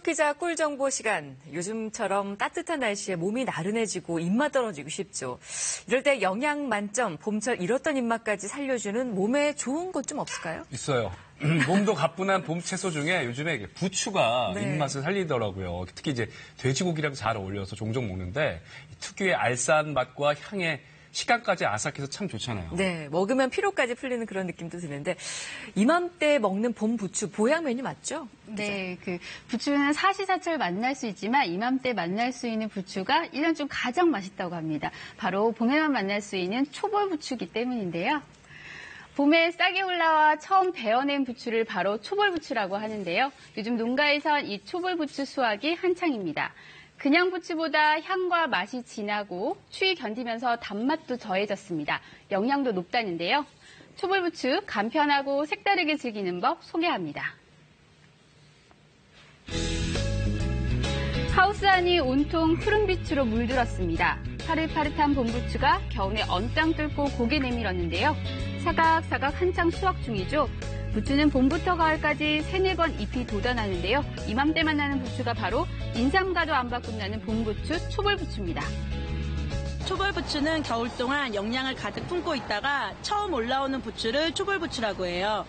주석기자 꿀정보 시간. 요즘처럼 따뜻한 날씨에 몸이 나른해지고 입맛 떨어지기 쉽죠. 이럴 때 영양 만점, 봄철 잃었던 입맛까지 살려주는 몸에 좋은 것 좀 없을까요? 있어요. 몸도 가뿐한 봄 채소 중에 요즘에 부추가 입맛을 살리더라고요. 특히 이제 돼지고기랑 잘 어울려서 종종 먹는데 특유의 알싸한 맛과 향에 식감까지 아삭해서 참 좋잖아요. 네, 먹으면 피로까지 풀리는 그런 느낌도 드는데 이맘때 먹는 봄 부추 보양 메뉴 맞죠? 네, 부추는 사시사철 만날 수 있지만 이맘때 만날 수 있는 부추가 1년 중 가장 맛있다고 합니다. 바로 봄에만 만날 수 있는 초벌부추이기 때문인데요. 봄에 싹이 올라와 처음 베어낸 부추를 바로 초벌부추라고 하는데요. 요즘 농가에선 이 초벌부추 수확이 한창입니다. 그냥 부추보다 향과 맛이 진하고 추위 견디면서 단맛도 더해졌습니다. 영양도 높다는데요. 초벌부추 간편하고 색다르게 즐기는 법 소개합니다. 하우스 안이 온통 푸른빛으로 물들었습니다. 파릇파릇한 봄부추가 겨우내 언땅 뚫고 고개 내밀었는데요. 사각사각 한창 수확 중이죠. 부추는 봄부터 가을까지 3-4번 잎이 돋아나는데요. 이맘때만 나는 부추가 바로 인삼과도 안 바꾼다는 봄부추 초벌부추입니다. 초벌부추는 겨울 동안 영양을 가득 품고 있다가 처음 올라오는 부추를 초벌부추라고 해요.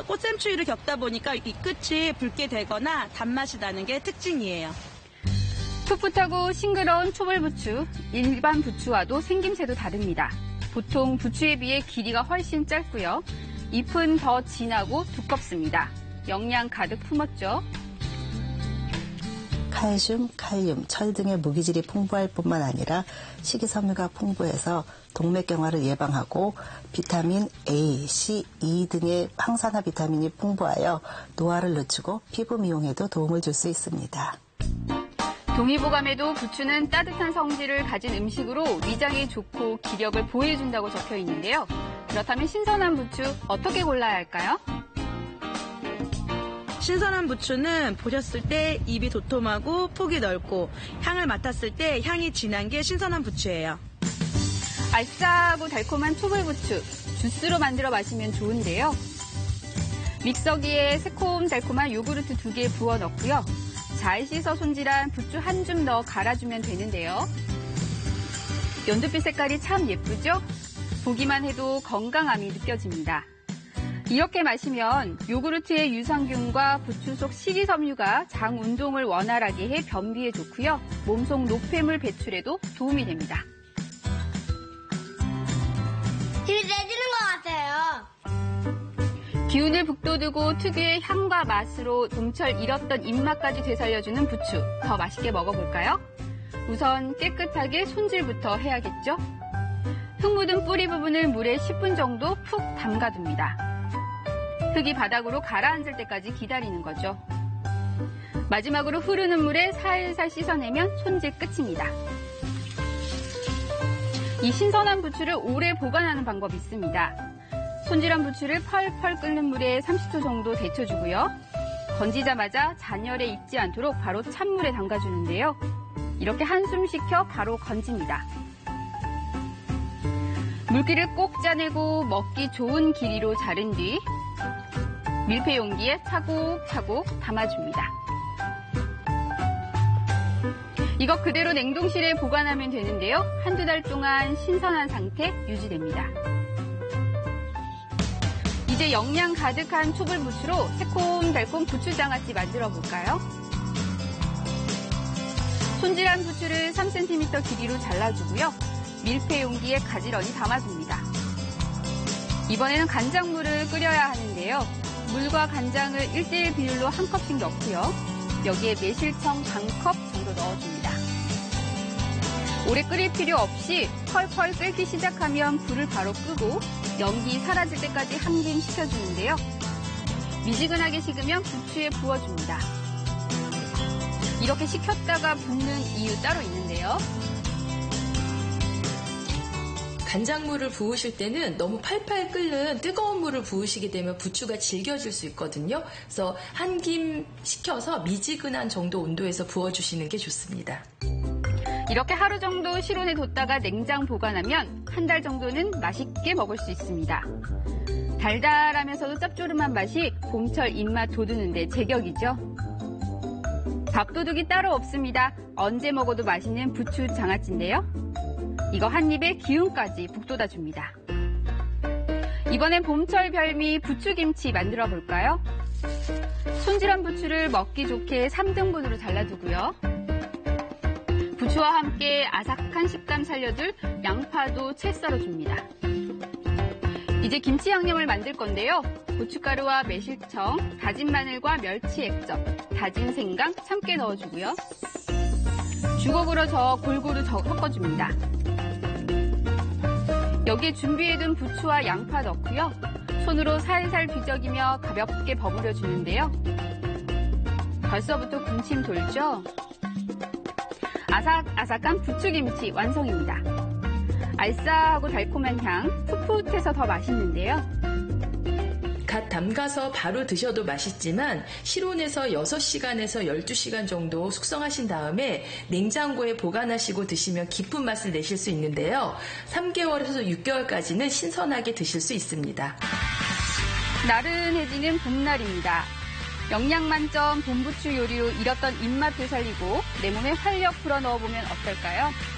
꽃샘추위를 겪다 보니까 이 끝이 붉게 되거나 단맛이 나는 게 특징이에요. 풋풋하고 싱그러운 초벌부추, 일반 부추와도 생김새도 다릅니다. 보통 부추에 비해 길이가 훨씬 짧고요. 잎은 더 진하고 두껍습니다. 영양 가득 품었죠. 칼슘, 칼륨, 철 등의 무기질이 풍부할 뿐만 아니라 식이섬유가 풍부해서 동맥경화를 예방하고 비타민 A, C, E 등의 항산화 비타민이 풍부하여 노화를 늦추고 피부 미용에도 도움을 줄 수 있습니다. 동의보감에도 부추는 따뜻한 성질을 가진 음식으로 위장에 좋고 기력을 보호해준다고 적혀 있는데요. 그렇다면 신선한 부추 어떻게 골라야 할까요? 신선한 부추는 보셨을 때 입이 도톰하고 폭이 넓고 향을 맡았을 때 향이 진한 게 신선한 부추예요. 알싸하고 달콤한 초벌부추, 주스로 만들어 마시면 좋은데요. 믹서기에 새콤달콤한 요구르트 2개 부어 넣고요. 잘 씻어 손질한 부추 한 줌 넣어 갈아주면 되는데요. 연두빛 색깔이 참 예쁘죠? 보기만 해도 건강함이 느껴집니다. 이렇게 마시면 요구르트의 유산균과 부추 속 식이섬유가 장 운동을 원활하게 해 변비에 좋고요. 몸속 노폐물 배출에도 도움이 됩니다. 힘이 세지는 것 같아요. 기운을 북돋우고 특유의 향과 맛으로 봄철 잃었던 입맛까지 되살려주는 부추. 더 맛있게 먹어볼까요? 우선 깨끗하게 손질부터 해야겠죠? 흙 묻은 뿌리 부분을 물에 10분 정도 푹 담가둡니다. 흙이 바닥으로 가라앉을 때까지 기다리는 거죠. 마지막으로 흐르는 물에 살살 씻어내면 손질 끝입니다. 이 신선한 부추를 오래 보관하는 방법이 있습니다. 손질한 부추를 펄펄 끓는 물에 30초 정도 데쳐주고요. 건지자마자 잔열에 익지 않도록 바로 찬물에 담가주는데요. 이렇게 한숨 쉬켜 바로 건집니다. 물기를 꼭 짜내고 먹기 좋은 길이로 자른 뒤 밀폐 용기에 차곡차곡 담아줍니다. 이거 그대로 냉동실에 보관하면 되는데요. 1-2달 동안 신선한 상태 유지됩니다. 이제 영양 가득한 초벌부추로 새콤달콤 부추장아찌 만들어 볼까요? 손질한 부추를 3cm 길이로 잘라주고요. 밀폐 용기에 가지런히 담아줍니다. 이번에는 간장물을 끓여야 하는데요. 물과 간장을 1:1 비율로 한 컵씩 넣고요. 여기에 매실청 반컵 정도 넣어줍니다. 오래 끓일 필요 없이 펄펄 끓기 시작하면 불을 바로 끄고 연기 사라질 때까지 한 김 식혀주는데요. 미지근하게 식으면 부추에 부어줍니다. 이렇게 식혔다가 붓는 이유 따로 있는데요. 간장물을 부으실 때는 너무 팔팔 끓는 뜨거운 물을 부으시게 되면 부추가 질겨질 수 있거든요. 그래서 한 김 식혀서 미지근한 정도 온도에서 부어주시는 게 좋습니다. 이렇게 하루 정도 실온에 뒀다가 냉장 보관하면 1달 정도는 맛있게 먹을 수 있습니다. 달달하면서도 짭조름한 맛이 봄철 입맛 돋우는데 제격이죠. 밥도둑이 따로 없습니다. 언제 먹어도 맛있는 부추 장아찌인데요. 이거 한 입에 기운까지 북돋아줍니다. 이번엔 봄철 별미 부추김치 만들어 볼까요? 손질한 부추를 먹기 좋게 3등분으로 잘라두고요. 부추와 함께 아삭한 식감 살려줄 양파도 채 썰어줍니다. 이제 김치 양념을 만들 건데요. 고춧가루와 매실청, 다진 마늘과 멸치 액젓, 다진 생강, 참깨 넣어주고요. 주걱으로 저어 골고루 섞어줍니다. 여기에 준비해둔 부추와 양파 넣고요. 손으로 살살 뒤적이며 가볍게 버무려 주는데요. 벌써부터 군침 돌죠? 아삭아삭한 부추김치 완성입니다. 알싸하고 달콤한 향, 풋풋해서 더 맛있는데요. 갓 담가서 바로 드셔도 맛있지만 실온에서 6시간에서 12시간 정도 숙성하신 다음에 냉장고에 보관하시고 드시면 깊은 맛을 내실 수 있는데요. 3개월에서 6개월까지는 신선하게 드실 수 있습니다. 나른해지는 봄날입니다. 영양 만점 봄부추 요리로 잃었던 입맛도 살리고 내 몸에 활력 불어넣어보면 어떨까요?